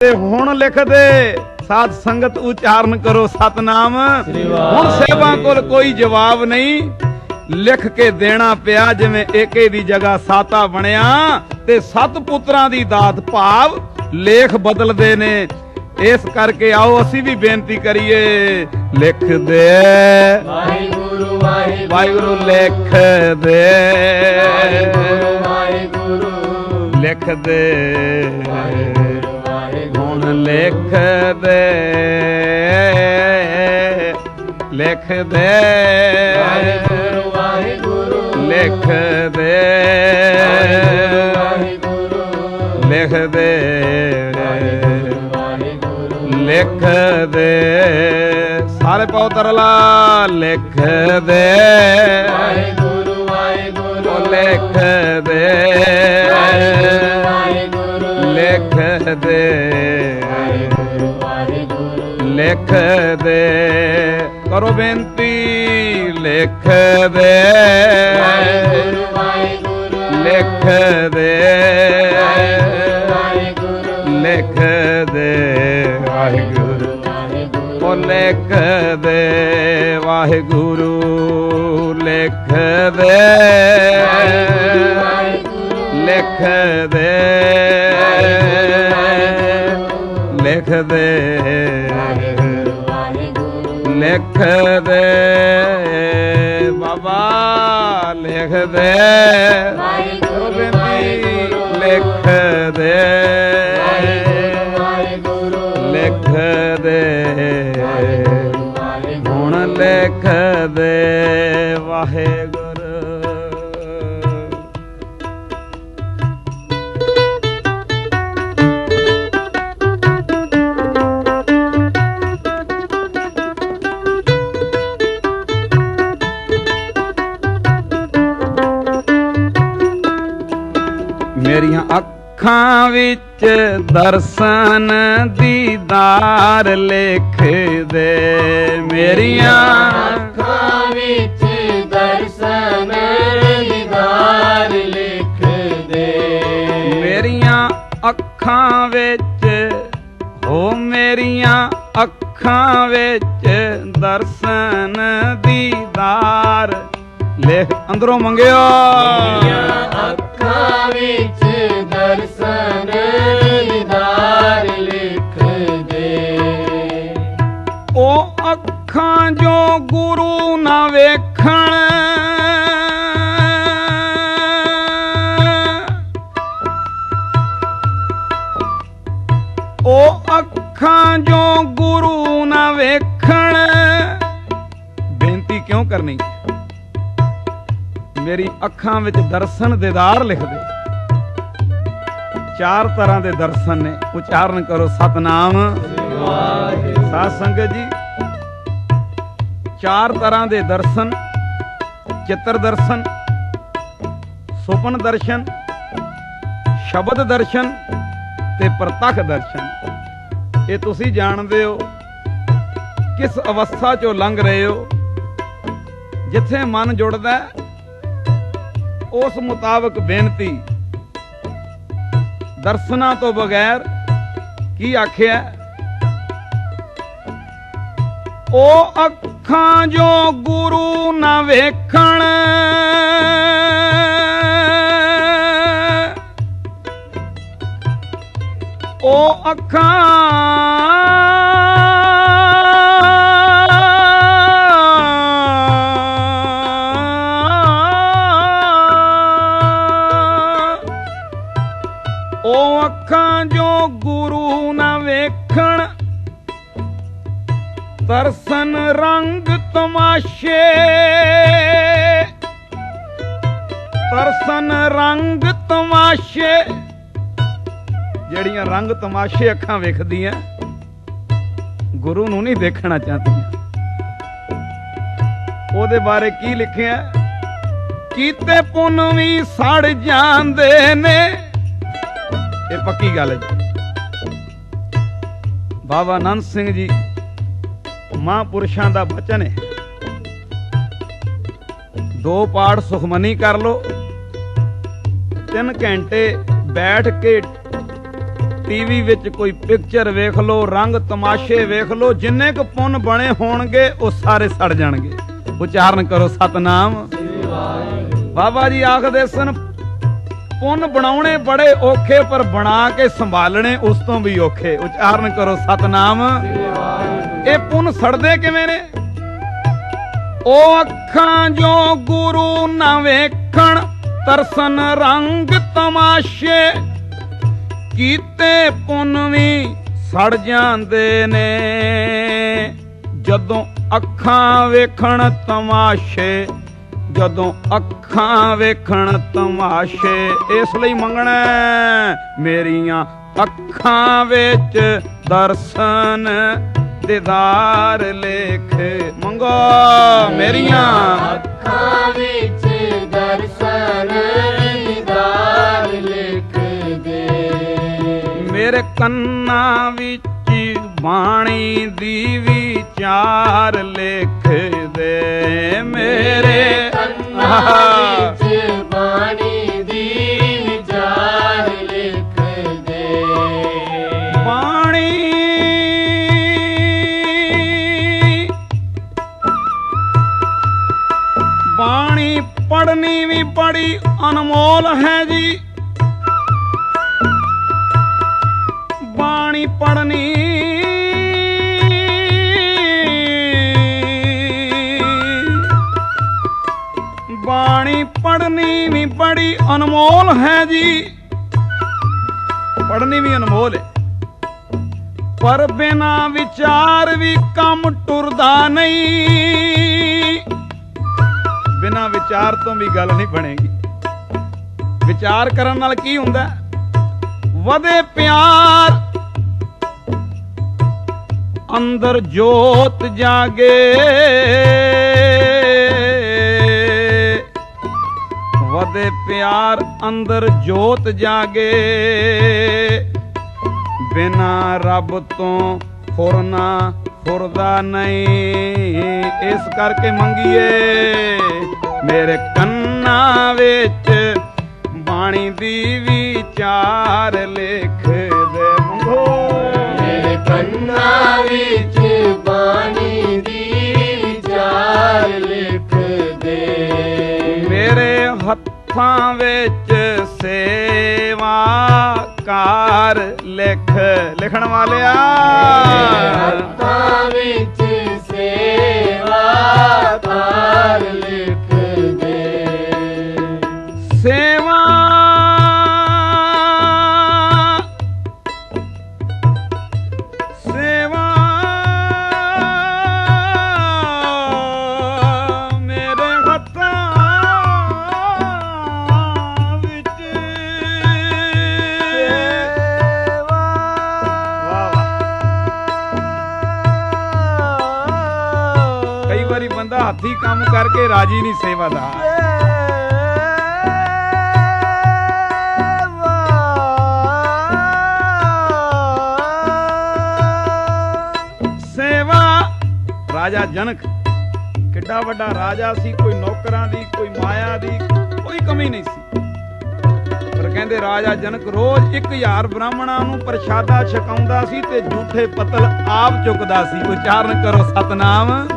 ਤੇ ਹੁਣ ਲਿਖ ਦੇ ਸਾਧ ਸੰਗਤ ਉਚਾਰਨ ਕਰੋ ਸਤਨਾਮ। ਹੁਣ ਸੇਵਾ ਕੋਲ ਕੋਈ ਜਵਾਬ ਨਹੀਂ, ਲਿਖ ਕੇ ਦੇਣਾ ਪਿਆ ਜਿਵੇਂ ਏਕੇ ਦੀ ਜਗ੍ਹਾ ਸਾਤਾ ਬਣਿਆ। ਤੇ ਸੱਤ ਪੁੱਤਰਾਂ ਦੀ ਦਾਤ ਭਾਵ ਲੇਖ ਬਦਲਦੇ ਨੇ। ਇਸ ਕਰਕੇ ਆਓ ਅਸੀਂ ਵੀ ਬੇਨਤੀ ਕਰੀਏ, ਲਿਖ ਦੇ ਵਾਹਿਗੁਰੂ ਵਾਹਿਗੁਰੂ ਵਾਹਿਗੁਰੂ ਲਿਖ ਦੇ ਵਾਹਿਗੁਰੂ ਲਿਖ ਦੇ ਹੁਣ ਲਿਖ ਦੇ ਲਿਖ ਦੇ ਵਾਹਿਗੁਰੂ ਵਾਹਿਗੁਰੂ ਲਿਖ ਦੇ ਵਾਹਿਗੁਰੂ ਲਿਖ ਦੇ ਲਿਖ ਦੇ ਸਾਰੇ ਪਾਉ ਤਰਲਾ ਲਿਖ ਦੇ ਵਾਹਿਗੁਰੂ ਵਾਹਿਗੁਰੂ ਲਿਖ ਦੇ ਵਾਹਿਗੁਰੂ ਲਿਖ ਦੇ ਵਾਹਿਗੁਰੂ ਲਿਖ ਦੇ ਕਰੋ ਬੇਨਤੀ ਲਿਖ ਦੇ ਵਾਹਿਗੁਰੂ ਵਾਹਿਗੁਰੂ ਲਿਖ ਦੇ ਵਾਹਿਗੁਰੂ ਲਿਖ ਦੇ ਵਾਹਿਗੁਰੂ ਉਹ ਲਿਖ ਦੇ ਵਾਹਿਗੁਰੂ ਲਿਖ ਦੇ ਲਿਖ ਦੇ ਲਿਖ ਦੇ ਲਿਖ ਦੇ ਬਾਬਾ ਲਿਖ ਦੇ ਲਿਖ ਦੇ ਲਿਖ ਦੇ ਹੁਣ ਲਿਖ ਦੇ ਵਾਹਿਗੁਰੂ। ਮੇਰੀਆਂ ਅੱਖਾਂ ਵਿੱਚ ਦਰਸ਼ਨ ਦੀਦਾਰ ਲਿਖ ਦੇ, ਮੇਰੀਆਂ ਅੱਖਾਂ ਵਿੱਚ ਦਰਸ਼ਨ ਦੀਦਾਰ ਲਿਖ ਦੇ, ਮੇਰੀਆਂ ਅੱਖਾਂ ਵਿੱਚ ਹੋ ਮੇਰੀਆਂ ਅੱਖਾਂ ਵਿੱਚ ਦਰਸ਼ਨ ਦੀਦਾਰ ਲਿਖ ਅੰਦਰੋਂ ਮੰਗਿਓ। ਅੱਖਾਂ ਵਿੱਚ ਦਰਸ਼ਨ ਦੀਦਾਰ ਲਿਖ ਦੇ, ਉਹ ਅੱਖਾਂ ਜੋ ਗੁਰੂ ਨਾ ਵੇਖਣ ਉਹ ਅੱਖਾਂ ਜੋ ਗੁਰੂ ਨਾ ਵੇਖਣ। ਬੇਨਤੀ ਕਿਉਂ ਕਰਨੀ? ਮੇਰੀ ਅੱਖਾਂ ਵਿੱਚ ਦਰਸ਼ਨ ਦੀਦਾਰ ਲਿਖ ਦੇ। ਚਾਰ ਤਰ੍ਹਾਂ ਦੇ ਦਰਸ਼ਨ ਨੇ, ਉਚਾਰਨ ਕਰੋ ਸਤਨਾਮ। ਸਾਧ ਸੰਗਤ ਜੀ, ਚਾਰ ਤਰ੍ਹਾਂ ਦੇ ਦਰਸ਼ਨ, ਚਿੱਤਰ ਦਰਸ਼ਨ, ਸੁਪਨ ਦਰਸ਼ਨ, ਸ਼ਬਦ ਦਰਸ਼ਨ ਤੇ ਪ੍ਰਤੱਖ ਦਰਸ਼ਨ। ਇਹ ਤੁਸੀਂ ਜਾਣਦੇ ਹੋ ਕਿਸ ਅਵਸਥਾ ਚੋਂ ਲੰਘ ਰਹੇ ਹੋ। ਜਿੱਥੇ ਮਨ ਜੁੜਦਾ ਉਸ ਮੁਤਾਬਕ ਬੇਨਤੀ। ਦਰਸ਼ਨਾਂ ਤੋਂ ਬਗੈਰ ਕੀ ਆਖਿਆ? ਉਹ ਅੱਖਾਂ ਜੋ ਗੁਰੂ ਨਾ ਵੇਖਣ ਉਹ ਅੱਖਾਂ ਉਹ ਅੱਖਾਂ ਜੋ ਗੁਰੂ ਨਾ ਵੇਖਣ। ਤਰਸਨ ਰੰਗ ਤਮਾਸ਼ੇ ਤਰਸਨ ਰੰਗ ਤਮਾਸ਼ੇ। ਜਿਹੜੀਆਂ ਰੰਗ ਤਮਾਸ਼ੇ ਅੱਖਾਂ ਵੇਖਦੀਆਂ ਗੁਰੂ ਨੂੰ ਨਹੀਂ ਦੇਖਣਾ ਚਾਹਦੀਆਂ। ਉਹਦੇ ਬਾਰੇ ਕੀ ਲਿਖਿਆ? ਕੀਤੇ ਪੁੰਨ ਵੀ ਸੜ ਜਾਂਦੇ ਨੇ। ਇਹ ਪੱਕੀ ਗੱਲ ਹੈ ਜੀ। ਬਾਬਾ ਆਨੰਦ ਸਿੰਘ ਜੀ ਮਹਾਂਪੁਰਸ਼ਾਂ ਦਾ ਬਚਨ ਹੈ। 2 ਪਾਠ ਸੁਖਮਨੀ ਕਰ ਲੋ, 3 ਘੰਟੇ ਬੈਠ ਕੇ ਟੀਵੀ ਵਿੱਚ ਕੋਈ ਪਿਕਚਰ ਵੇਖ ਲਓ, ਰੰਗ ਤਮਾਸ਼ੇ ਵੇਖ ਲਓ, ਜਿੰਨੇ ਕੁ ਪੁੰਨ ਬਣੇ ਹੋਣਗੇ ਉਹ ਸਾਰੇ ਸੜ ਜਾਣਗੇ। ਉਚਾਰਨ ਕਰੋ ਸਤਨਾਮ। ਬਾਬਾ ਜੀ ਆਖਦੇ ਸਨ ਪੁੰਨ ਬਣਾਉਣੇ ਬੜੇ ਔਖੇ, ਪਰ ਬਣਾ ਕੇ ਸੰਭਾਲਣੇ ਉਸ ਤੋਂ ਵੀ ਔਖੇ। ਉਚਾਰਨ ਕਰੋ ਸਤਨਾਮ। ਇਹ ਪੁੰਨ ਸੜਦੇ ਕਿਵੇਂ ਨੇ? ਉਹ ਅੱਖਾਂ ਜੋ ਗੁਰੂ ਨਾ ਵੇਖਣ, ਤਰਸਨ ਰੰਗ ਤਮਾਸ਼ੇ, ਕੀਤੇ ਪੁੰਨ ਵੀ ਸੜ ਜਾਂਦੇ ਨੇ। ਜਦੋਂ ਅੱਖਾਂ ਵੇਖਣ ਤਮਾਸ਼ੇ, ਜਦੋਂ ਅੱਖਾਂ ਵੇਖਣ ਤਮਾਸ਼ੇ, ਇਸ ਲਈ ਮੰਗਣਾ ਮੇਰੀਆਂ ਅੱਖਾਂ ਵਿੱਚ ਦਰਸ਼ਨ ਦੀਦਾਰ ਲੇਖ। ਮੰਗੋ ਮੇਰੀਆਂ ਅੱਖਾਂ ਵਿੱਚ ਦਰਸ਼ਨ ਦੀਦਾਰ ਲਿਖ ਦੇ। ਮੇਰੇ ਕੰਨਾਂ ਵਿੱਚ ਬਾਣੀ ਦੀ ਵਿਚਾਰ ਲਿਖ ਦੇ। ਮੇਰੇ ਕੰਨਾਂ ਵਿੱਚ ਬਾਣੀ ਦੀ ਵਿਚਾਰ ਲਿਖ ਦੇ। ਬਾਣੀ ਬਾਣੀ ਪੜ੍ਹਨੀ ਵੀ ਬੜੀ ਅਨਮੋਲ ਹੈ ਜੀ। ਬਾਣੀ ਪੜ੍ਹਨੀ ਬਾਣੀ ਪੜ੍ਹਨੀ ਵੀ ਬੜੀ ਅਨਮੋਲ ਹੈ ਜੀ। ਪੜ੍ਹਨੀ ਵੀ ਅਨਮੋਲ ਹੈ, ਪਰ ਬਿਨਾ ਵਿਚਾਰ ਵੀ ਕੰਮ ਟੁਰਦਾ ਨਹੀਂ। ਬਿਨਾ ਵਿਚਾਰ ਤੋਂ ਵੀ ਗੱਲ ਨਹੀਂ ਬਣੇਗੀ। ਵਿਚਾਰ ਕਰਨ ਨਾਲ ਕੀ ਹੁੰਦਾ? ਵਧੇ ਪਿਆਰ, ਅੰਦਰ ਜੋਤ ਜਾਗੇ। ਵਧੇ ਪਿਆਰ, ਅੰਦਰ ਜੋਤ ਜਾਗੇ। ਬਿਨਾ ਰੱਬ ਤੋਂ ਫੁਰਨਾ ਫੁਰਦਾ ਨਹੀਂ। ਇਸ ਕਰਕੇ ਮੰਗੀਏ ਮੇਰੇ ਕੰਨਾਂ ਵਿੱਚ ਬਾਣੀ ਦੀ ਵਿਚਾਰ ਲਿਖ ਦੇ। ਮੰਗੋ ਮੇਰੇ ਕੰਨਾਂ ਵਿੱਚ ਬਾਣੀ ਦੀ ਵਿਚਾਰ ਲਿਖ ਦੇ। ਮੇਰੇ ਹੱਥਾਂ ਵਿੱਚ ਸੇਵਾ ਕਾਰ ਲਿਖ। ਲਿਖਣ ਵਾਲਿਆ ਹੱਥਾਂ ਵਿੱਚ ਸੇਵਾ ਕਾਰ ਲਿਖ ਦੇ। ਸੇਵਾ ਸੇਵਾ ਮੇਰੇ ਹੱਥਾਂ ਵਿੱਚ ਸੇਵਾ। ਵਾਹ ਵਾਹ। ਕਈ ਵਾਰੀ ਬੰਦਾ ਹੱਥੀਂ ਕੰਮ ਕਰਕੇ ਰਾਜੀ ਨਹੀਂ ਸੇਵਾਦਾਰ। ਰਾਜਾ ਜਨਕ ਕਿੱਡਾ ਵੱਡਾ ਰਾਜਾ ਸੀ। ਕੋਈ ਨੌਕਰਾਂ ਦੀ, ਕੋਈ ਮਾਇਆ ਦੀ ਕੋਈ ਕਮੀ ਨਹੀਂ ਸੀ। ਪਰ ਕਹਿੰਦੇ ਰਾਜਾ ਜਨਕ ਰੋਜ਼ 1000 ਬ੍ਰਾਹਮਣਾਂ ਨੂੰ ਪ੍ਰਸ਼ਾਦਾ ਛਕਾਉਂਦਾ ਸੀ ਤੇ ਝੂਠੇ ਪੱਤਲ ਆਪ ਚੁੱਕਦਾ ਸੀ। ਉਚਾਰਨ ਕਰੋ ਸਤਨਾਮ।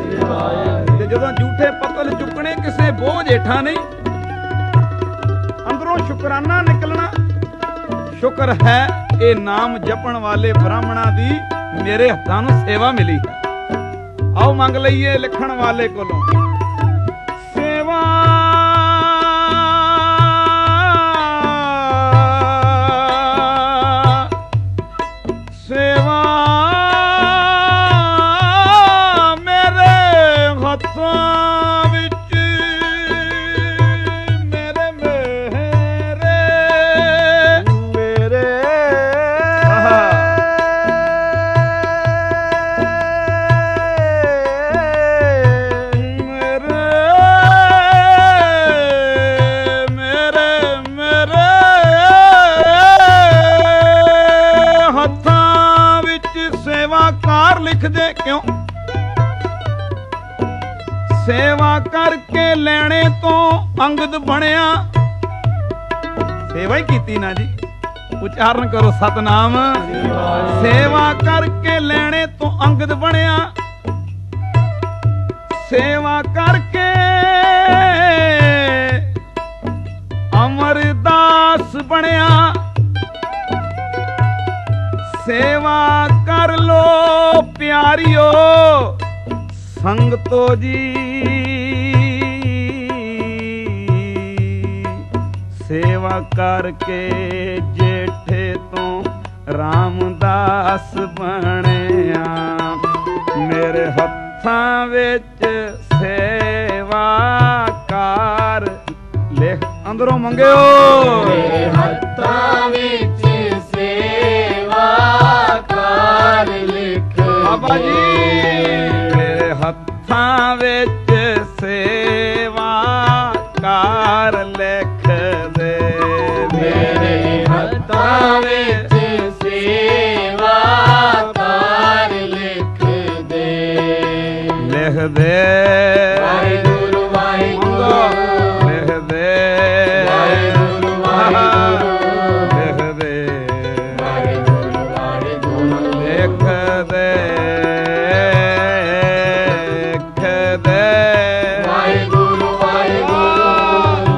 ਤੇ ਜਦੋਂ ਝੂਠੇ ਪੱਤਲ ਚੁੱਕਣੇ ਕਿਸੇ ਬੋਝ ਹੇਠਾਂ ਨਹੀਂ, ਅੰਦਰੋਂ ਸ਼ੁਕਰਾਨਾ ਨਿਕਲਣਾ। ਸ਼ੁਕਰ ਹੈ ਇਹ ਨਾਮ ਜਪਣ ਵਾਲੇ ਬ੍ਰਾਹਮਣਾਂ ਦੀ ਮੇਰੇ ਹੱਥਾਂ ਨੂੰ ਸੇਵਾ ਮਿਲੀ ਹੈ। ਆਓ ਮੰਗ ਲਈਏ ਲਿਖਣ ਵਾਲੇ ਕੋਲੋਂ ਸੇਵਾ। ਸੇਵਾ ਮੇਰੇ ਹੱਥਾਂ ਵਿੱਚ ਮੇਰੇ ਮੇਰੇ ਮੇਰੇ ਲਿਖਦੇ ਕਿਉਂ? ਸੇਵਾ ਕਰਕੇ ਲੈਣੇ ਤੋਂ ਅੰਗਦ ਬਣਿਆ। ਸੇਵਾ ਹੀ ਕੀਤੀ ਨਾ ਜੀ। ਉਚਾਰਨ ਕਰੋ ਸਤਨਾਮ। ਸੇਵਾ ਕਰਕੇ ਲੈਣੇ ਤੋਂ ਅੰਗਦ ਬਣਿਆ, ਸੇਵਾ ਕਰਕੇ ਅਮਰਦਾਸ ਬਣਿਆ। ਸੇਵਾ ਕਰ ਲੋ ਪਿਆਰਿਓ ਸੰਗਤੋ ਜੀ, ਸੇਵਾ ਕਰਕੇ ਜੇਠੇ ਤੋਂ ਰਾਮਦਾਸ ਬਣਿਆ। ਮੇਰੇ ਹੱਥਾਂ ਵਿੱਚ ਸੇਵਾ ਕਾਰ ਲਿਖ ਅੰਦਰੋਂ ਮੰਗਿਓ। ਮੇਰੇ ਹੱਥਾਂ ਵਿੱਚ ਸੇਵਾ ਕਾਰ ਲਿਖ ਬਾਬਾ ਜੀ ਮੇਰੇ ਹੱਥਾਂ ਵਿੱਚ ਸੇਵਾ ਕਾਰ ਲਿਖ ਦੇ। ਮੇਰੇ ਹੱਥਾਂ ਵਿੱਚ ਸੇਵਾ ਕਾਰ ਲਿਖ ਦੇ। ਲਿਖ ਦੇ ਵਾਹਿਗੁਰੂ ਵਾਹਿਗੁਰੂ ਲਿਖ ਦੇ ਵਾਹਿਗੁਰੂ ਵਾਹਿਗੁਰੂ ਲਿਖ ਦੇ ਵਾਹਿਗੁਰੂ ਵਾਹਿਗੁਰੂ ਲਿਖ ਦੇ ਲਿਖ ਦੇ ਵਾਹਿਗੁਰੂ ਵਾਹਿਗੁਰੂ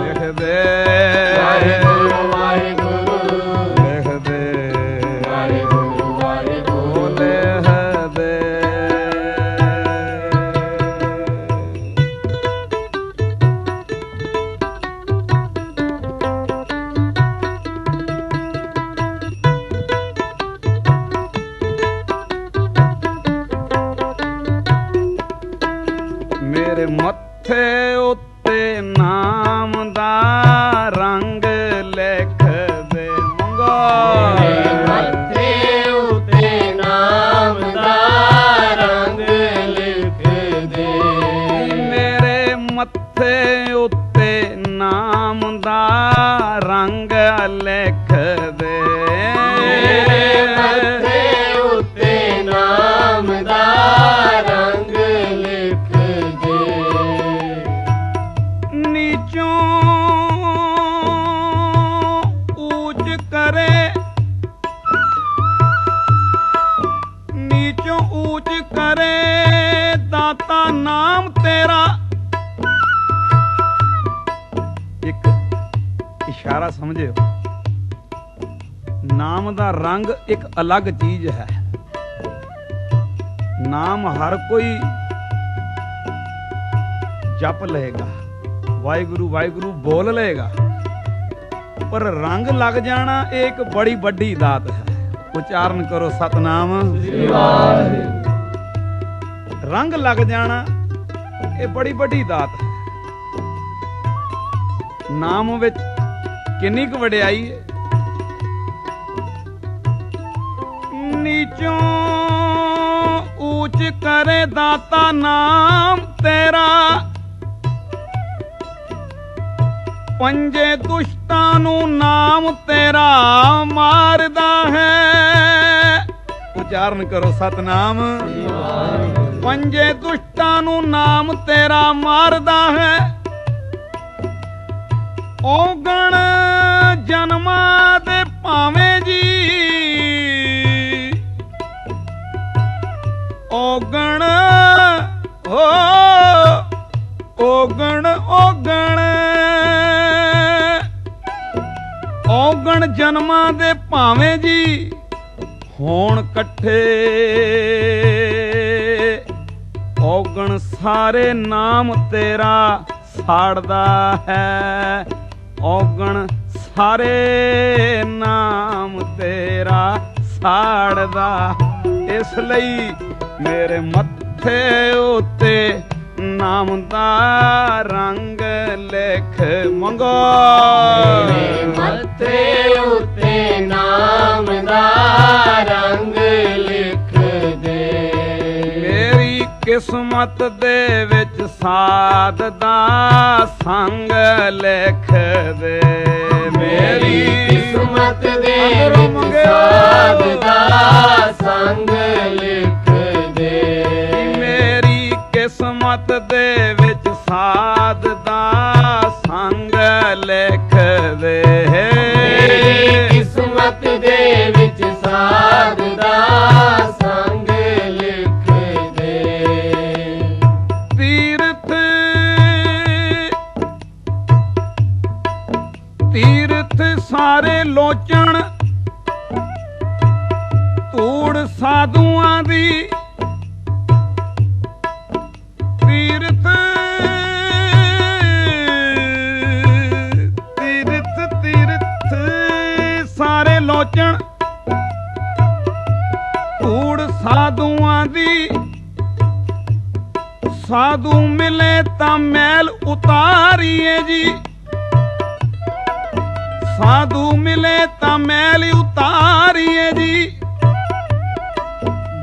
ਲਿਖ ਦੇ ਵਾਹਿਗੁਰੂ ਵਾਹਿਗੁਰੂ ਲਿਖ ਦੇ ਵਾਹਿਗੁਰੂ ਵਾਹਿਗੁਰੂ ਲਿਖ ਦੇ। ਮੇਰੇ ਮੱਥੇ ਉੱਤੇ ਨਾਮ ਦਾ ਰੰਗ ਲਿਖ ਦੇ ਮੰਗੋ। ਮੇਰੇ ਮੱਥੇ ਉੱਤੇ ਨਾਮ ਦਾ ਰੰਗ ਲਿਖ ਦੇ। ਮੇਰੇ ਮੱਥੇ ਉੱਤੇ ਨਾਮ ਦਾ ਰੰਗ ਲਿਖ ਦੇ। ਮੇਰੇ ਮੱਥੇ ਉੱਤੇ ਨਾਮ ਦਾ ਰੰਗ ਲਿਖ ਦੇ। ਨੀਚੋਂ ਊਚ ਕਰੇ, ਨੀਚੋਂ ਊਚ ਕਰੇ ਦਾਤਾ ਨਾਮ ਤੇਰਾ। ਇੱਕ ਇਸ਼ਾਰਾ ਸਮਝਿਓ, ਨਾਮ ਦਾ ਰੰਗ ਇੱਕ ਅਲੱਗ ਚੀਜ਼ ਹੈ। ਨਾਮ ਹਰ ਕੋਈ ਜਪ ਲਏਗਾ, ਵਾਹਿਗੁਰੂ ਵਾਹਿਗੁਰੂ ਬੋਲ ਲਏਗਾ, ਪਰ ਰੰਗ ਲੱਗ ਜਾਣਾ ਇਹ ਇੱਕ ਬੜੀ ਵੱਡੀ ਦਾਤ ਹੈ। ਉਚਾਰਨ ਕਰੋ ਸਤਨਾਮ। ਰੰਗ ਲੱਗ ਜਾਣਾ ਇਹ ਬੜੀ ਵੱਡੀ ਦਾਤ ਹੈ। ਨਾਮ ਵਿੱਚ ਕਿੰਨੀ ਕੁ ਵਡਿਆਈ ਹੈ। ਨੀਚੋਂ ਊਚ ਕਰੇ ਦਾਤਾ ਨਾਮ ਤੇਰਾ, ਪੰਜੇ ਦੁਸ਼ਟਾਂ ਨੂੰ ਨਾਮ ਤੇਰਾ ਮਾਰਦਾ ਹੈ। ਉਚਾਰਨ ਕਰੋ ਸਤਨਾਮ। ਪੰਜੇ ਦੁਸ਼ਟਾਂ ਨੂੰ ਨਾਮ ਤੇਰਾ ਮਾਰਦਾ ਹੈ। ਔਗਣ ਜਨਮਾਂ ਦੇ ਭਾਵੇਂ ਜੀ, ਔਗਣ ਹੋ ਔਗਣ ਔਗਣ ਔਗਣ ਜਨਮਾਂ ਦੇ ਭਾਵੇਂ ਜੀ ਹੋਣ ਇਕੱਠੇ। ਔਗਣ ਸਾਰੇ ਨਾਮ ਤੇਰਾ ਸਾੜਦਾ ਹੈ। ਔਗਣ ਸਾਰੇ ਨਾਮ ਤੇਰਾ ਸਾੜਦਾ। ਇਸ ਲਈ ਮੇਰੇ ਮੱਥੇ ਉੱਤੇ ਨਾਮ ਦਾ ਰੰਗ ਲਿਖ ਮੰਗੋ। ਮੇਰੇ ਮੱਥੇ ਉੱਤੇ ਨਾਮ ਦਾ ਰੰਗ ਲਿਖ ਦੇ। ਮੇਰੀ ਕਿਸਮਤ ਦੇ ਵਿੱਚ ਸਾਧ ਦਾ ਸੰਗ ਲਿਖ ਦੇ। ਮੇਰੀ ਕਿਸਮਤ ਦੇ ਅੰਦਰੋਂ ਵਿੱਚ ਮੰਗਿਓ। ਸਾਧ ਦਾ ਸੰਗ ਲਿਖ ਦੇ। ਮੇਰੀ ਕਿਸਮਤ ਦੇ ਵਿੱਚ ਸਾਧ ਦਾ ਸੰਗ ਲਿਖ ਦੇ। ਮੇਰੀ ਕਿਸਮਤ ਲੋਚਣ ਧੂੜ ਸਾਧੂਆਂ ਦੀ ਤੀਰਥ ਸਾਰੇ ਲੋਚਣ ਧੂੜ ਸਾਧੂਆਂ ਦੀ ਸਾਧੂ ਮਿਲੇ ਤਾਂ ਮੈਲ ਉਤਾਰੀਏ ਜੀ ਸਾਧੂ ਮਿਲੇ ਤਾਂ ਮੈਲ ਉਤਾਰੀਏ ਜੀ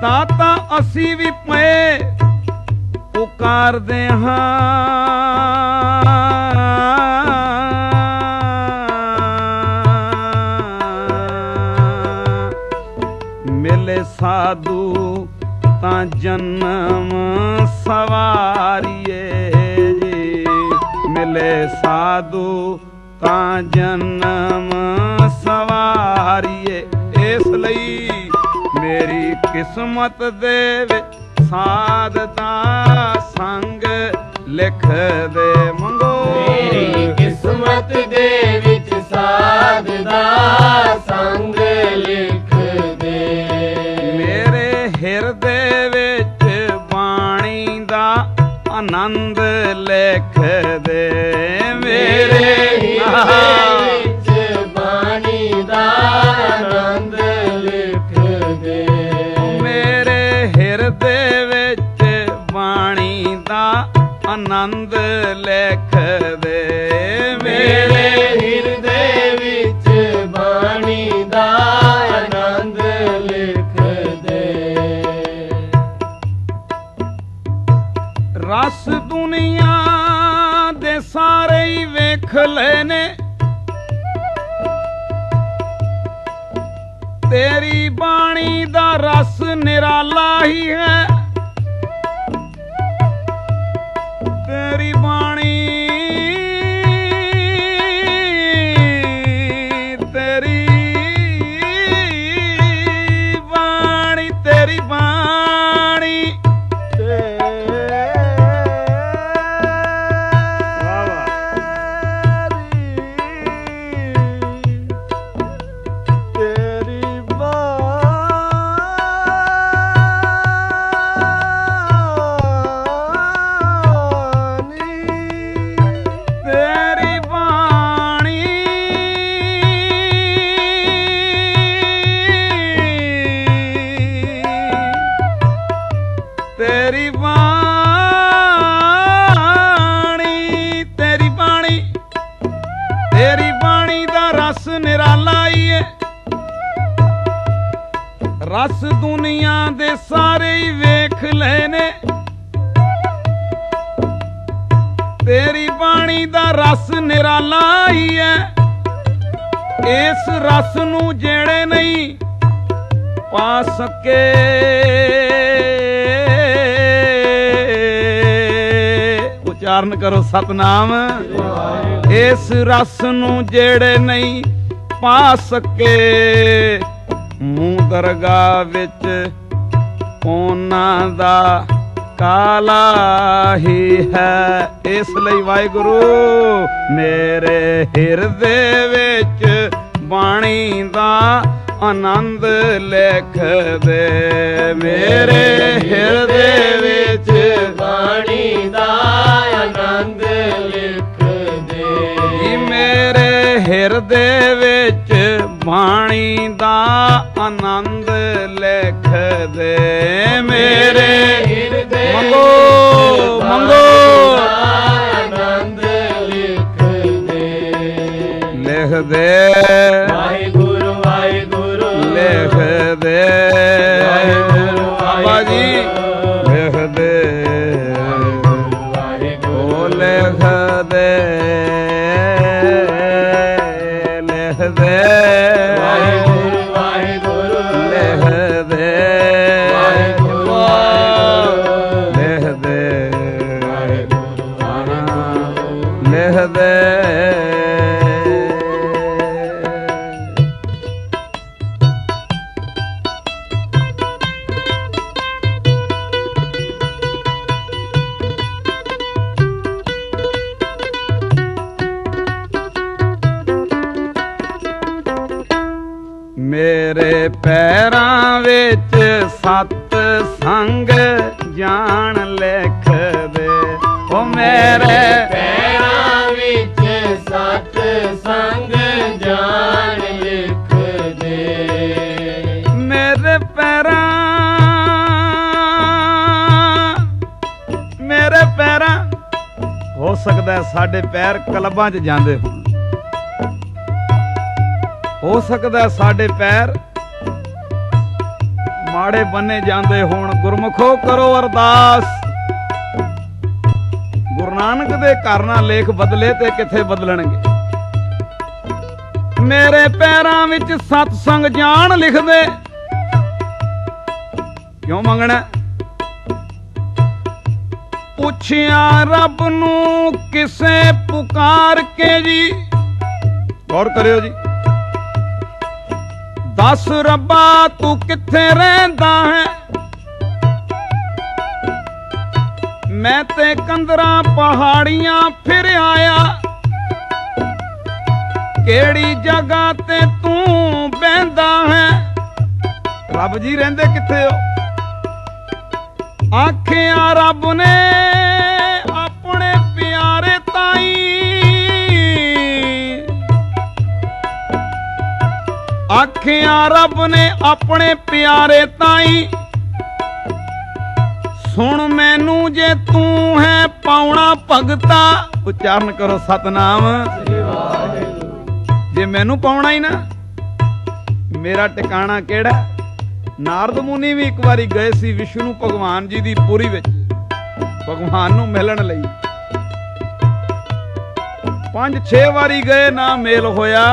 ਦਾਤਾ ਅਸੀਂ ਵੀ ਪਏ ਪੁਕਾਰਦੇ ਹਾਂ ਮਿਲੇ ਸਾਧੂ ਤਾਂ ਜਨਮ ਸਵਾਰੀਏ ਜੀ ਮਿਲੇ ਸਾਧੂ ਤਾਂ ਜਨਮ ਸਵਾਰੀਏ ਇਸ ਲਈ ਮੇਰੀ ਕਿਸਮਤ ਦੇ ਵਿੱਚ ਸਾਧ ਦਾ ਸੰਗ ਲਿਖ ਦੇ ਮੰਗੋ ਮੇਰੀ ਕਿਸਮਤ ਦੇ ਵਿੱਚ ਸਾਧ ਦਾ ਸੰਗ ਲਿਖ ਦੇ ਮੇਰੇ ਹਿਰਦੇ ਵਿੱਚ ਬਾਣੀ ਦਾ ਆਨੰਦ ਲਿਖ ਦੇ ਮੇਰੇ ਹਿਰਦੇ ਵਿੱਚ ਬਾਣੀ ਦਾ ਆਨੰਦ ਲਿਖ ਦੇ ਮੇਰੇ ਹਿਰਦੇ ਵਿੱਚ ਬਾਣੀ ਦਾ ਆਨੰਦ ਲਿਖ ਦੇ ਮੇਰੇ ਹਿਰਦੇ ਵਿੱਚ ਬਾਣੀ ਦਾ ਆਨੰਦ ਲਿਖ ਦੇ ਰਸ ਦੁਨੀਆ ਦੇ ਸਾਰੇ ਹੀ ਵੇਖ ਲਏ ਨੇ ਤੇਰੀ ਬਾਣੀ ਦਾ ਰਸ ਨਿਰਾਲਾ ਹੀ ਹੈ ਤੇਰੀ ਬਾਣੀ ਤੇਰੀ ਬਾਣੀ ਤੇਰੀ ਬਾਣੀ ਤੇਰੀ ਬਾਣੀ ਤੇਰੀ ਬਾਣੀ ਤੇਰੀ ਬਾਣੀ ਤੇਰੀ ਬਾਣੀ ਦਾ ਰਸ ਨਿਰਾਲਾ ਹੀ ਏ ਰਸ ਦੁਨੀਆ ਦੇ ਸਾਰੇ ਹੀ ਵੇਖ ਲਏ ਨੇ ਤੇਰੀ ਬਾਣੀ ਦਾ ਰਸ ਨਿਰਾਲਾ ਹੀ ਹੈ ਇਸ ਰਸ ਨੂੰ ਜਿਹੜੇ ਨਹੀਂ ਪਾ ਸਕੇ ਉਚਾਰਨ ਕਰੋ ਸਤਨਾਮ ਇਸ ਰਸ ਨੂੰ ਜਿਹੜੇ ਨਹੀਂ ਪਾ ਸਕੇ ਮੂੰਹ ਦਰਗਾਹ ਵਿੱਚ ਉਹਨਾਂ ਦਾ ਕਾਲਾ ਹੀ ਹੈ ਇਸ ਲਈ ਵਾਹਿਗੁਰੂ ਮੇਰੇ ਹਿਰਦੇ ਵਿੱਚ ਬਾਣੀ ਦਾ ਆਨੰਦ ਲਿਖ ਦੇ ਮੇਰੇ ਹਿਰਦੇ ਵਿੱਚ ਬਾਣੀ ਦਾ ਆਨੰਦ ਲਿਖ ਦੇ ਜੀ ਮੇਰੇ ਹਿਰਦੇ ਵਿੱਚ ਬਾਣੀ ਦਾ ਆਨੰਦ ਲਿਖ ਦੇ ਮੇਰੇ ਹਿਰਦੇ ਮੰਗੋ ਮੰਗੋ ਆਨੰਦ ਲਿਖ ਦੇ ਲਿਖ ਦੇ ਵਾਹਿਗੁਰੂ ਵਾਹਿਗੁਰੂ ਲਿਖ ਦੇ ਬਾਬਾ ਜੀ ਲਿਖ ਦੇ ਓ ਲਿਖ ਦੇ ਲਿਖ ਦੇ ਵਾਹਿਗੁਰੂ ਵਾਹਿਗੁਰੂ ਲਿਖ ਦੇ ਵਾਹਿਗੁਰੂ ਲਿਖ ਦੇ ਲਿਖ ਦੇ ਵਿੱਚ ਸਤ ਸੰਗ ਜਾਣ ਲਿਖ ਦੇ ਓ ਮੇਰੇ ਪੈਰਾਂ ਵਿੱਚ ਸਤ ਸੰਗ ਜਾਣ ਲਿਖ ਦੇ ਮੇਰੇ ਪੈਰਾਂ ਹੋ ਸਕਦਾ ਸਾਡੇ ਪੈਰ ਕਲਬਾਂ 'ਚ ਜਾਂਦੇ ਹੋਣ ਹੋ ਸਕਦਾ ਸਾਡੇ ਪੈਰ ਮਾੜੇ ਬੰਨੇ ਜਾਂਦੇ ਹੋਣ ਗੁਰਮੁਖੋ ਕਰੋ ਅਰਦਾਸ ਗੁਰੂ ਨਾਨਕ ਦੇ ਘਰ ਨਾਲ ਲੇਖ ਬਦਲੇ ਤੇ ਕਿੱਥੇ ਬਦਲਣਗੇ ਮੇਰੇ ਪੈਰਾਂ ਵਿੱਚ ਸਤ ਸੰਗ ਜਾਣ ਲਿਖਦੇ ਕਿਉਂ ਮੰਗਣਾ ਪੁੱਛਿਆ ਰੱਬ ਨੂੰ ਕਿਸੇ ਪੁਕਾਰ ਕੇ ਜੀ ਗੌਰ ਕਰਿਓ ਜੀ ਦੱਸ ਰੱਬਾ ਤੂੰ ਕਿੱਥੇ ਰਹਿੰਦਾ ਹੈ ਮੈਂ ਤੇ ਕੰਦਰਾਂ ਪਹਾੜੀਆਂ ਫਿਰ ਆਇਆ ਕਿਹੜੀ ਜਗ੍ਹਾ ਤੇ ਤੂੰ ਬਹਿੰਦਾ ਹੈ ਰੱਬ ਜੀ ਰਹਿੰਦੇ ਕਿੱਥੇ ਹੋ ਆਖਿਆ ਰੱਬ ਨੇ ਆਪਣੇ ਪਿਆਰੇ ਤਾਈ ਆਖਿਆ ਰੱਬ ਨੇ ਆਪਣੇ ਪਿਆਰੇ ਤਾਈ ਸੁਣ ਮੈਨੂੰ ਜੇ ਤੂੰ ਹੈ ਪਾਉਣਾ ਭਗਤਾ ਉਚਾਰਨ ਕਰੋ ਸਤਨਾਮ ਜੇ ਮੈਨੂੰ ਪਾਉਣਾ ਹੀ ਨਾ ਮੇਰਾ ਟਿਕਾਣਾ ਕਿਹੜਾ ਨਾਰਦ ਮੁਨੀ ਵੀ ਇੱਕ ਵਾਰੀ ਗਏ ਸੀ ਵਿਸ਼ਨੂੰ ਭਗਵਾਨ ਜੀ ਦੀ ਪੁਰੀ ਵਿੱਚ ਭਗਵਾਨ ਨੂੰ ਮਿਲਣ ਲਈ 5-6 ਵਾਰੀ ਗਏ ਨਾ ਮੇਲ ਹੋਇਆ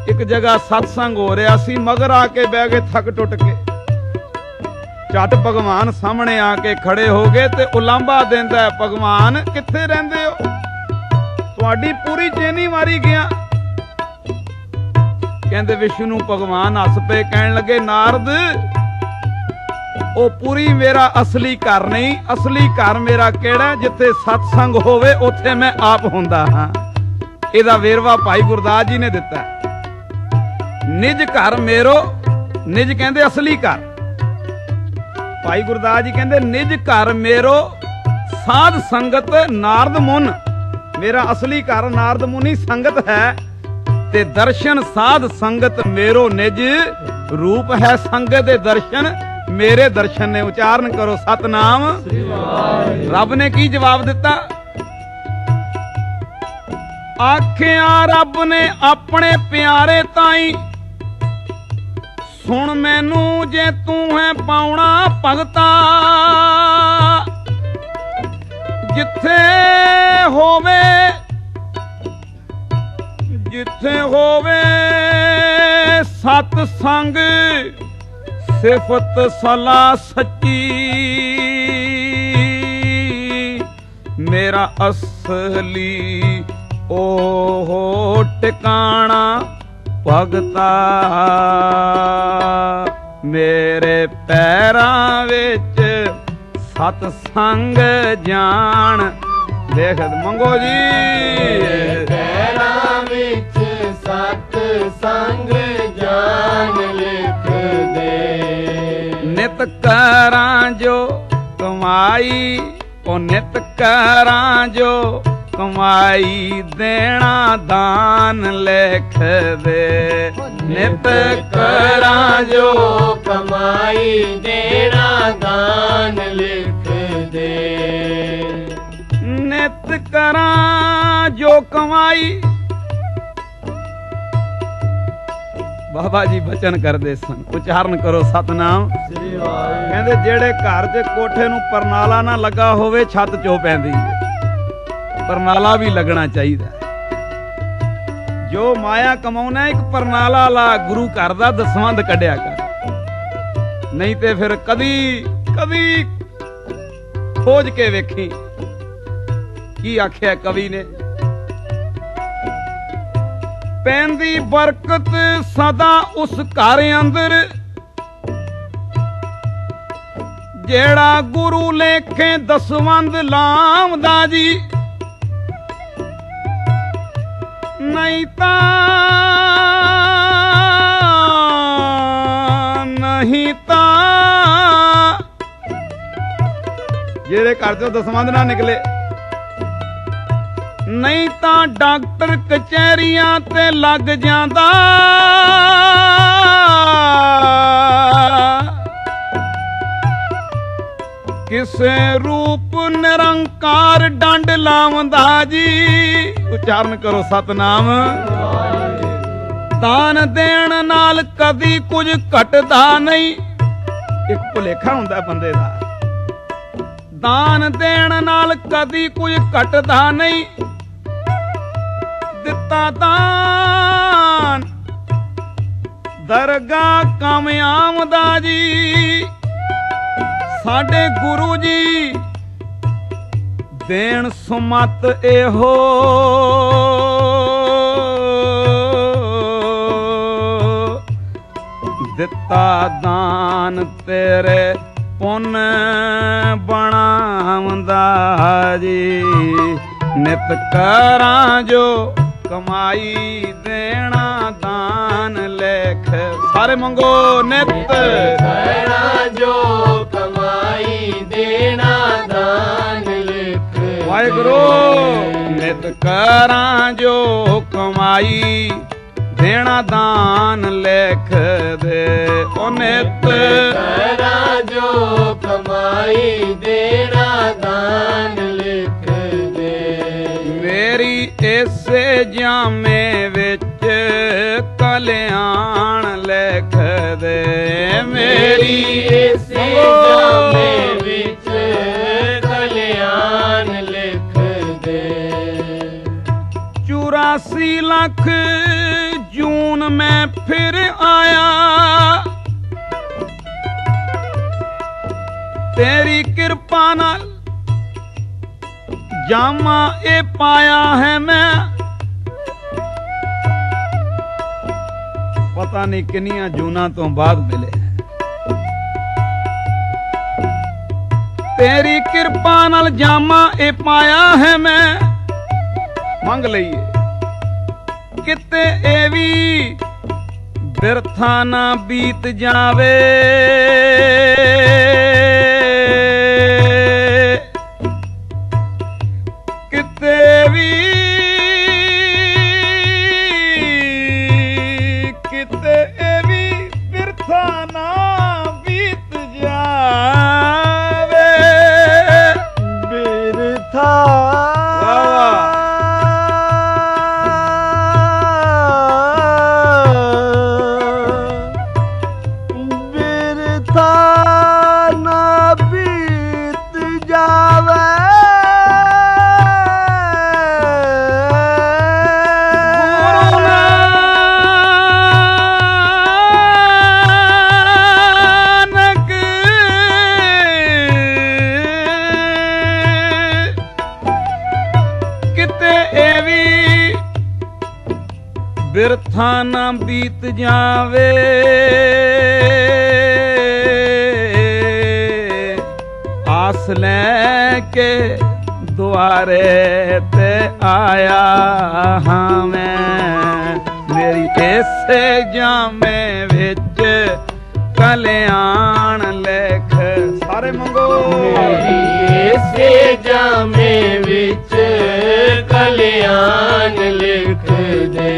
ਇੱਕ ਜਗ੍ਹਾ ਸਤਸੰਗ ਹੋ ਰਿਹਾ ਸੀ ਮਗਰ ਆ ਕੇ ਬਹਿ ਗਏ ਥੱਕ ਟੁੱਟ ਕੇ ਝੱਟ ਭਗਵਾਨ ਸਾਹਮਣੇ ਆ ਕੇ ਖੜੇ ਹੋ ਗਏ ਤੇ ਉਲਾਂਭਾ ਦਿੰਦਾ ਭਗਵਾਨ ਕਿੱਥੇ ਰਹਿੰਦੇ ਹੋ ਤੁਹਾਡੀ ਪੂਰੀ ਚੇਨੀ ਮਾਰੀ ਗਿਆ ਕਹਿੰਦੇ ਵਿਸ਼ਨੂੰ ਭਗਵਾਨ ਹੱਸ ਪਏ ਕਹਿਣ ਲੱਗੇ ਨਾਰਦ ਉਹ ਪੂਰੀ ਮੇਰਾ ਅਸਲੀ ਘਰ ਨਹੀਂ ਅਸਲੀ ਘਰ ਮੇਰਾ ਕਿਹੜਾ ਜਿੱਥੇ ਸਤਸੰਗ ਹੋਵੇ ਉੱਥੇ ਮੈਂ ਆਪ ਹੁੰਦਾ ਹਾਂ ਇਹਦਾ ਵੇਰਵਾ ਭਾਈ ਗੁਰਦਾਸ ਜੀ ਨੇ ਦਿੱਤਾ ਨਿਜ ਘਰ ਮੇਰੋ ਨਿਜ ਕਹਿੰਦੇ ਅਸਲੀ ਘਰ ਭਾਈ ਗੁਰਦਾਸ ਜੀ ਕਹਿੰਦੇ ਨਿਜ ਘਰ ਮੇਰੋ ਸਾਧ ਸੰਗਤ ਨਾਰਦ ਮੁਨ ਮੇਰਾ ਅਸਲੀ ਘਰ ਨਾਰਦ ਮੁਨੀ ਸੰਗਤ ਹੈ ਤੇ ਦਰਸ਼ਨ ਸਾਧ ਸੰਗਤ ਮੇਰੋ ਨਿਜ ਰੂਪ ਹੈ ਸੰਗਤ ਦੇ ਦਰਸ਼ਨ ਮੇਰੇ ਦਰਸ਼ਨ ਨੇ ਉਚਾਰਨ ਕਰੋ ਸਤਨਾਮ ਰੱਬ ਨੇ ਕੀ ਜਵਾਬ ਦਿੱਤਾ ਆਖਿਆ ਰੱਬ ਨੇ ਆਪਣੇ ਪਿਆਰੇ ਤਾਈ ਸੁਣ ਮੈਨੂੰ ਜੇ ਤੂੰ ਹੈ ਪਾਉਣਾ ਭਗਤਾ ਜਿੱਥੇ ਹੋਵੇ ਸਤ ਸੰਗ ਸਿਫਤ ਸਲਾ ਸੱਚੀ ਮੇਰਾ ਅਸਲੀ ਉਹ ਟਿਕਾਣਾ ਭਗਤਾ ਮੇਰੇ ਪੈਰਾਂ ਵਿੱਚ ਸਤ ਸੰਗ ਜਾਣ ਦੇਖ ਮੰਗੋ ਜੀ ਪੈਰਾਂ ਵਿੱਚ ਸਤ ਸੰਗ ਜਾਣ ਲਿਖ ਦੇ ਨਿਤ ਕਰਾਂ ਜੋ ਕਮਾਈ ਉਹ ਨਿਤ ਕਰਾਂ ਜੋ ਕਮਾਈ ਦੇਣਾ ਦਾਨ ਲਿਖ ਦੇ ਨਿਤ ਕਰਾਂ ਜੋ ਕਮਾਈ ਦੇਣਾ ਦਾਨ ਲਿਖ ਦੇ ਨਿਤ ਕਰਾਂ ਜੋ ਕਮਾਈ ਬਾਬਾ ਜੀ ਬਚਨ ਕਰਦੇ ਸਨ ਉਚਾਰਨ ਕਰੋ ਸਤਨਾਮ ਕਹਿੰਦੇ ਜਿਹੜੇ ਘਰ 'ਚ ਕੋਠੇ ਨੂੰ ਪਰਨਾਲਾ ਨਾ ਲੱਗਾ ਹੋਵੇ ਛੱਤ ਚੋਂ ਪੈਂਦੀ ਹੈ ਪਰਨਾਲਾ ਵੀ ਲੱਗਣਾ ਚਾਹੀਦਾ ਜੋ ਮਾਇਆ ਕਮਾਉਣਾ ਇੱਕ ਪਰਨਾਲਾ ਲਾ ਗੁਰੂ ਘਰ ਦਾ ਦਸਵੰਧ ਕੱਢਿਆ ਕਰ ਨਹੀਂ ਤੇ ਫਿਰ ਕਦੀ ਖੋਜ ਕੇ ਵੇਖੀ ਕੀ ਆਖਿਆ ਕਵੀ ਨੇ ਪੈਂਦੀ ਬਰਕਤ ਸਦਾ ਉਸ ਘਰ ਅੰਦਰ ਜਿਹੜਾ ਗੁਰੂ ਲੇਖੇ ਦਸਵੰਧ ਲਾਉਂਦਾ ਜੀ ਨਹੀਂ ਤਾਂ ਜਿਹੜੇ ਘਰ ਚੋਂ ਦਸਵੰਧ ਨਾ ਨਿਕਲੇ। ਨਹੀਂ ਤਾਂ ਡਾਕਟਰ ਕਚਹਿਰੀਆਂ ਤੇ ਲੱਗ ਜਾਂਦਾ, ਕਿਸੇ ਰੂਪ ਨਿਰੰਕਾਰ ਡੰਡ ਲਾਉਂਦਾ ਜੀ। ਉਚਾਰਨ ਕਰੋ ਸਤਨਾਮ। ਦਾਨ ਦੇਣ ਨਾਲ ਕਦੀ ਕੁਝ ਘਟਦਾ ਨਹੀਂ। ਇੱਕ ਭੁਲੇਖਾ ਹੁੰਦਾ ਬੰਦੇ ਦਾ, ਦਾਨ ਦੇਣ ਨਾਲ ਕਦੀ ਕੁਝ ਘਟਦਾ ਨਹੀਂ। ਦਿੱਤਾ ਦਾਨ ਦਰਗਾਹ ਕਾਮਯਾਬ ਦਾ ਜੀ। ਸਾਡੇ ਗੁਰੂ ਜੀ ਦੇਣ ਸੁਮਤ ਇਹੋ, ਦਿੱਤਾ ਦਾਨ ਤੇਰੇ ਪੁੰਨ ਬਣਾਉਂਦਾ ਜੀ। ਨਿਤ ਕਰਾਂ ਜੋ ਕਮਾਈ ਦੇਣਾ ਦਾਨ ਲੇਖ। ਸਾਰੇ ਮੰਗੋ ਨਿਤ ਕਰਾਂ ਜੋ ਕਮਾਈ ਦੇਣਾ ਦਾਨ ਲਿਖ। ਵਾਹਿਗੁਰੂ ਨਿਤ ਕਰਾਂ ਜੋ ਕਮਾਈ ਦੇਣਾ ਦਾਨ ਲਿਖ ਦੇ। ਉਹ ਨਿਤ ਕਰਾਂ ਜੋ ਕਮਾਈ ਦੇਣਾ ਦਾਨ ਲਿਖ ਦੇ। ਮੇਰੀ ਇਸੇ ਜਾਮੇ ਵਿੱਚ ਕਲਿਆਣ ਲਿਖ ਦੇ। ਮੇਰੀ ਇਸੇ ਜਾਮੇ ਵਿੱਚ ਕਲਿਆਣ ਲਿਖ ਦੇ। 84 ਲੱਖ ਜੂਨ ਮੈਂ ਫਿਰ ਆਇਆ, ਤੇਰੀ ਕਿਰਪਾ ਨਾਲ ਜਾਮਾ ਇਹ ਪਾਇਆ ਹੈ ਮੈਂ। ਪਤਾ ਨਹੀਂ ਕਿੰਨੀਆਂ ਜੂਨਾਂ ਤੋਂ ਬਾਅਦ ਮਿਲੇ। ਤੇਰੀ ਕਿਰਪਾ ਨਾਲ ਜਾਮਾ ਇਹ ਪਾਇਆ ਹੈ ਮੈਂ। ਮੰਗ ਲਈਏ ਕਿਤੇ ਇਹ ਵੀ ਬਿਰਥਾ ਨਾ ਬੀਤ ਜਾਵੇ। ਕਿਤੇ ਵੀ ਇਹ ਵੀ ਬਿਰਥਾ ਨਾ ਬੀਤ ਜਾਵੇ। ਬਿਰਥਾ ਬਿਰਥਾ ਨਾ ਬੀਤ ਜਾਵੇ। ਆਸ ਲੈ ਕੇ ਦੁਆਰੇ ਤੇ ਆਇਆ ਹਾਂ ਮੈਂ। ਮੇਰੀ ਇਸੇ ਜਾਮੇ ਵਿੱਚ ਕਲਿਆਣ ਲਿਖ। ਸਾਰੇ ਮੰਗੋ ਮੇਰੀ ਇਸੇ ਜਾਮੇ ਵਿੱਚ ਕਲਿਆਣ ਲਿਖ ਦੇ।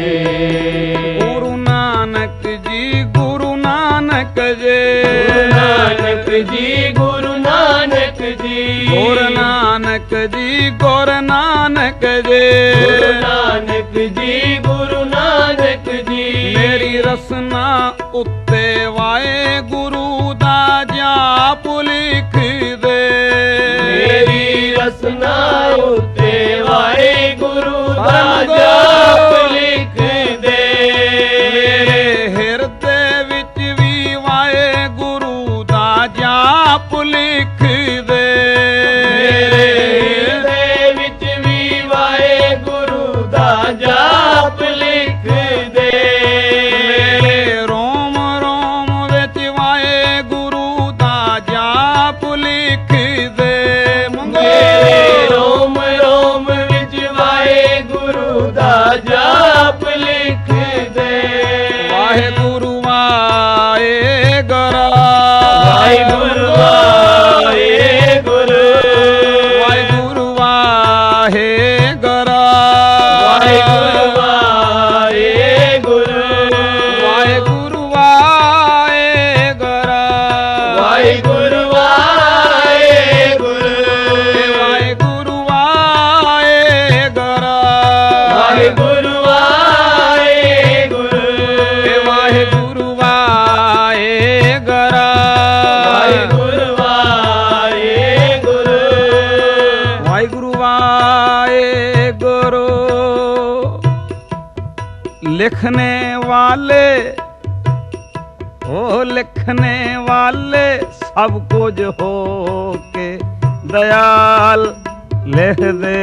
ਗੁਰੂ ਨਾਨਕ ਜੀ, ਗੁਰੂ ਨਾਨਕ ਜੀ, ਗੁਰੂ ਨਾਨਕ ਜੀ, ਗੁਰੂ ਨਾਨਕ ਜੀ, ਗੁਰੂ ਨਾਨਕ ਜੀ, ਗੁਰੂ ਨਾਨਕ ਜੀ, ਗੁਰੂ ਨਾਨਕ ਜੀ, ਗੁਰੂ ਨਾਨਕ ਜੀ। ਮੇਰੀ ਰਸਨਾ ਉੱਤੇ ਵਾਹਿਗੁਰੂ ਦਾ ਜਾਪ ਲਿਖ ਦੇ। ਮੇਰੀ ਰਸਨਾ ਉੱਤੇ ਵਾਹਿਗੁਰੂ ਦਾ ਜਾਪ ਲਿਖ ਦੇ। ਮੇਰੇ ਹਿਰਦੇ ਵਿੱਚ ਵੀ ਵਾਹਿਗੁਰੂ ਦਾ ਜਾਪ ਲਿਖ ਦੇ। ਮੇਰੇ ਹਿਰਦੇ ਵਿੱਚ ਵੀ ਵਾਹਿਗੁਰੂ ਦਾ ਜਾਪ ਲਿਖ ਦੇ। ਮੇਰੇ ਰੋਮ ਰੋਮ ਵਿੱਚ ਵਾਹਿਗੁਰੂ ਦਾ ਜਾਪ ਲਿਖ ਦੇ। ਮੇਰੇ ਰੋਮ ਰੋਮ ਵਿੱਚ ਵਾਹਿਗੁਰੂ ਦਾ ਜਾਪ ਲਿਖ ਦੇ। ਵਾਹਿਗੁਰੂ ਵਾਹਿਗੁਰੂ ਵਾਹਿਗੁਰੂ ਵਾਹਿਗੁਰੂ लिखने वाले ओ लिखने वाले सब कुछ हो के दयाल लिख दे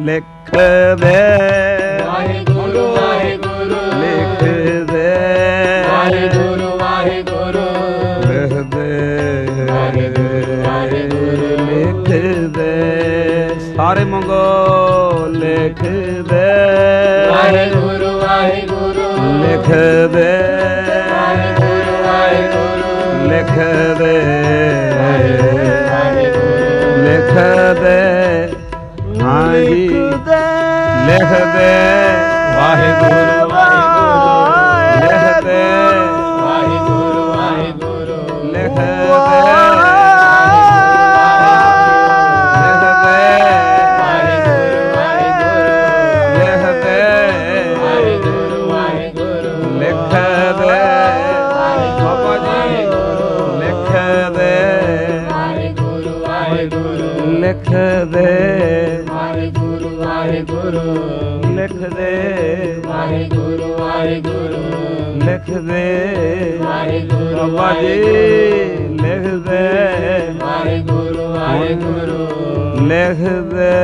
लिख दे वाहिगुरु वाहिगुरु लिख दे वाहिगुरु वाहिगुरु लिख दे लिख दे सारे मंगो लिख दे वाहिगुरु वाहिगुरु लिख दे वाहिगुरु वाहिगुरु लिख दे वाहिगुरु लिख दे हाँ जी लिख दे वाहिगुरु लिख दे वाहिगुरु वाहिगुरु लिख दे लिख दे लिख दे वाहिगुरु वाहिगुरु लिख दे बाबा जी लिख दे वाहिगुरु वाहिगुरु लिख दे वाहिगुरु वाहिगुरु लिख दे वाहिगुरु वाहिगुरु लिख दे वाहिगुरु बाबा जी लिख दे वाहिगुरु वाहिगुरु लिख दे